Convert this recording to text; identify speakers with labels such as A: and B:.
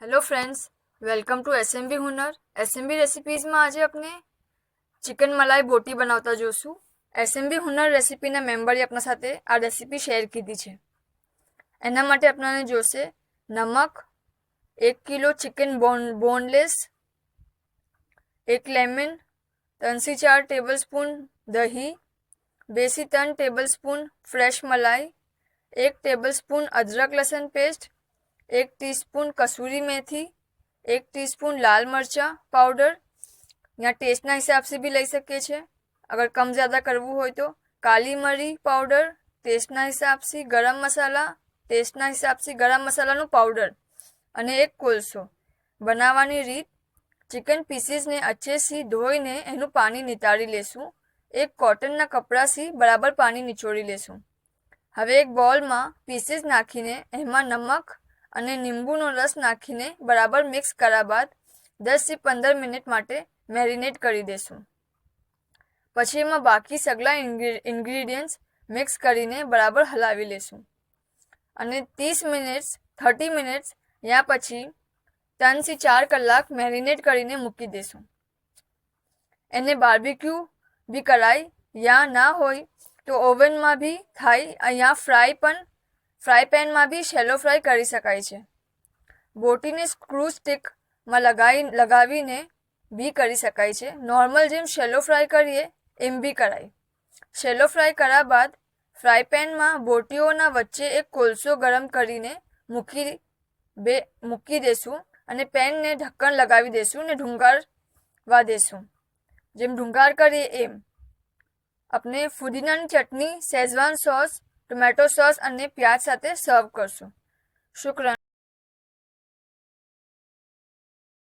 A: Hello friends, welcome to SMB Hunar. SMB रेसिपीज़માં આજે આપણે ચિકન મલાઈ બોટી બનાવતા જોશું। એસએમબી હુનર રેસિપીના મેમ્બરે આપણા સાથે આ રેસિપી શેર કીધી છે। એના માટે આપણને જોશે નમક, 1 કિલો ચિકન બોનલેસ, 1 લેમન, 3 થી 4 ટેબલસ્પૂન દહીં, 2 થી 3 ટેબલસ્પૂન ફ્રેશ મલાઈ, 1 ટેબલસ્પૂન અદરક લસણ પેસ્ટ, 1 टीस्पून कसूरी मेथी, 1 टीस्पून लाल मरचा पाउडर, या टेस्टना हिसाब से भी लई सके छे। अगर कम ज़्यादा करवू हो तो काली मरी पाउडर टेस्टना हिसाब से, गरम मसाला टेस्टना हिसाब से, गरम मसालानो पाउडर अने 1 कोळसो। बनावानी रीत, चिकन पीसीस ने अच्छे से धोईने एनु पानी नितारी लेशुं। एक कॉटनना कपड़ाथी बराबर पानी निचोड़ी लेशुं। हवे एक बोल में पीसीस नाखीने एमां नमक અને લીંબુનો રસ નાખીને બરાબર મિક્સ કર્યા બાદ 10 થી 15 મિનિટ માટે મેરિનેટ કરી દેશું। પછી એમાં બાકી સગલા ઇન્ગ્રેડિયન્ટ્સ મિક્સ કરીને બરાબર હલાવી લેશું અને 30 મિનિટ્સ યા પછી 3 થી 4 કલાક મેરિનેટ કરીને મૂકી દેશું। એને બાર્બીક્યુ બી કરાય યા ના હોય તો ઓવનમાં બી થાય, અહીંયા फ्राई पेन में भी शेलो फ्राई करी शकाय छे। बोटी ने स्क्रू स्टिक में लगावीने भी करी शकाय छे। नॉर्मल जेम शेलो फ्राई करिए एम भी कराय। शेलो फ्राई कर्या बाद फ्राई पेन में बोटीओना वच्चे एक कोळसो गरम करीने मूकी देशुं अने पेन ने ढक्कन लगावी देशुं ने ढूंगारवा देशुं। जेम ढूंगार करीए एम। अपने फुदीनानी चटनी, शेजवान सॉस, टोमेटो सॉस और प्याज साथे सर्व करशुं। शुक्रिया।